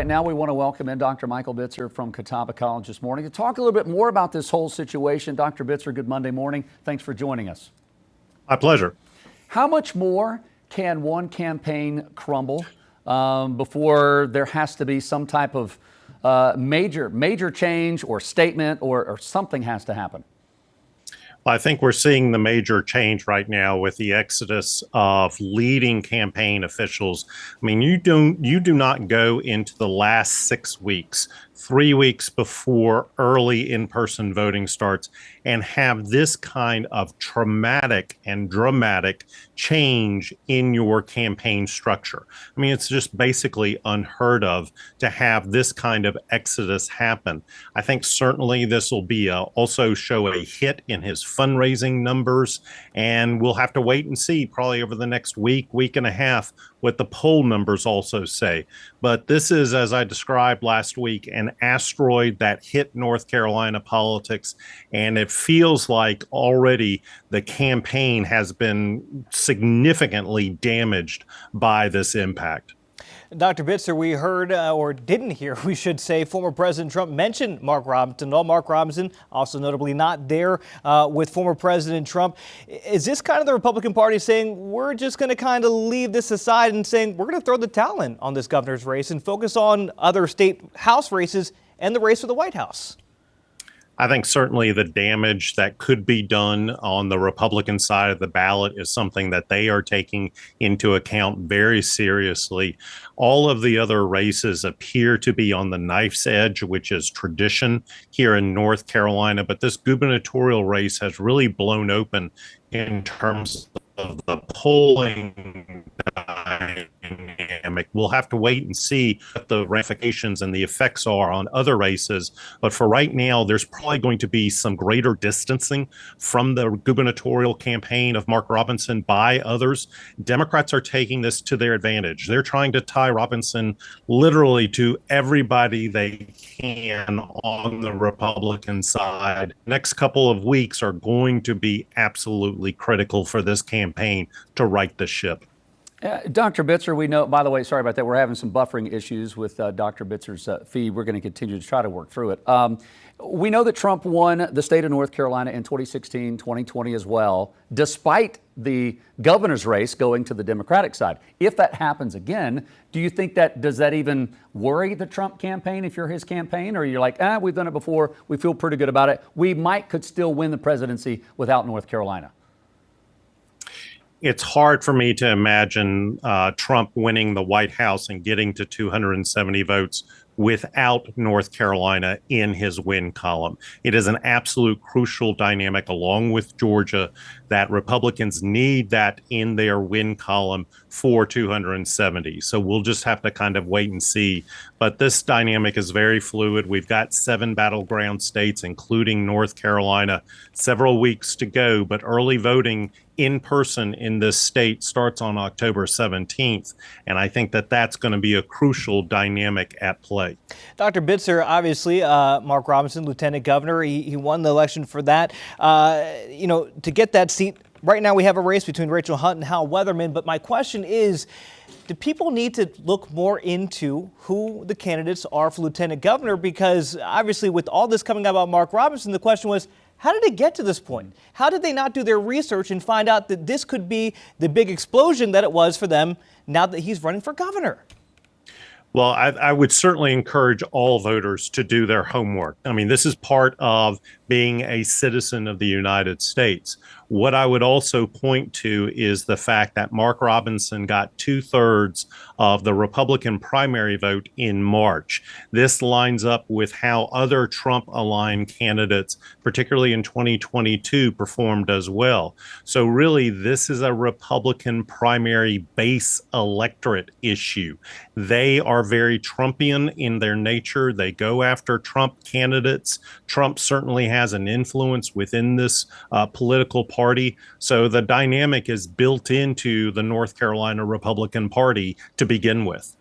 right now, we want to welcome in Dr. Michael Bitzer from Catawba College this morning to talk a little bit more about this whole situation. Dr. Bitzer, good Monday morning. Thanks for joining us. My pleasure. How much more can one campaign crumble before there has to be some type of major change or statement or something has to happen? I think we're seeing the major change right now with the exodus of leading campaign officials. I mean, you do not go into the last 6 weeks, 3 weeks before early in-person voting starts, and have this kind of traumatic and dramatic change in your campaign structure. I mean, it's just basically unheard of to have this kind of exodus happen. I think certainly this will be also show a hit in his fundraising numbers, and we'll have to wait and see probably over the next week and a half what the poll numbers also say. But this is, as I described last week, an asteroid that hit North Carolina politics, and it feels like already the campaign has been significantly damaged by this impact. Dr. Bitzer, we heard, or didn't hear, we should say, former President Trump mention Mark Robinson. Well, Mark Robinson, also notably not there with former President Trump. Is this kind of the Republican Party saying, we're just going to kind of leave this aside and saying, we're going to throw the towel in on this governor's race and focus on other state House races and the race for the White House? I think certainly the damage that could be done on the Republican side of the ballot is something that they are taking into account very seriously. All of the other races appear to be on the knife's edge, which is tradition here in North Carolina. But this gubernatorial race has really blown open in terms of the polling dynamic. We'll have to wait and see what the ramifications and the effects are on other races. But for right now, there's probably going to be some greater distancing from the gubernatorial campaign of Mark Robinson by others. Democrats are taking this to their advantage. They're trying to tie Robinson literally to everybody they can on the Republican side. Next couple of weeks are going to be absolutely critical for this campaign to right the ship. Dr. Bitzer, we know, by the way, sorry about that, we're having some buffering issues with Dr. Bitzer's feed. We're going to continue to try to work through it. We know that Trump won the state of North Carolina in 2016, 2020 as well, despite the governor's race going to the Democratic side. If that happens again, do you think does that even worry the Trump campaign if you're his campaign? Or you're like, we've done it before, we feel pretty good about it. We could still win the presidency without North Carolina? It's hard for me to imagine Trump winning the White House and getting to 270 votes without North Carolina in his win column. It is an absolute crucial dynamic, along with Georgia, that Republicans need that in their win column for 270. So we'll just have to kind of wait and see. But this dynamic is very fluid. We've got 7 battleground states, including North Carolina, several weeks to go, but early voting in person in this state starts on October 17th. And I think that that's going to be a crucial dynamic at play. Dr. Bitzer, obviously, Mark Robinson, Lieutenant Governor, he won the election for that. To get that seat, right now we have a race between Rachel Hunt and Hal Weatherman. But my question is, do people need to look more into who the candidates are for Lieutenant Governor? Because obviously with all this coming out about Mark Robinson, the question was, how did it get to this point? How did they not do their research and find out that this could be the big explosion that it was for them now that he's running for governor? Well, I would certainly encourage all voters to do their homework. I mean, this is part of being a citizen of the United States. What I would also point to is the fact that Mark Robinson got 2/3 of the Republican primary vote in March. This lines up with how other Trump-aligned candidates, particularly in 2022, performed as well. So really, this is a Republican primary base electorate issue. They are very Trumpian in their nature. They go after Trump candidates. Trump certainly has an influence within this political party. So the dynamic is built into the North Carolina Republican Party to begin with.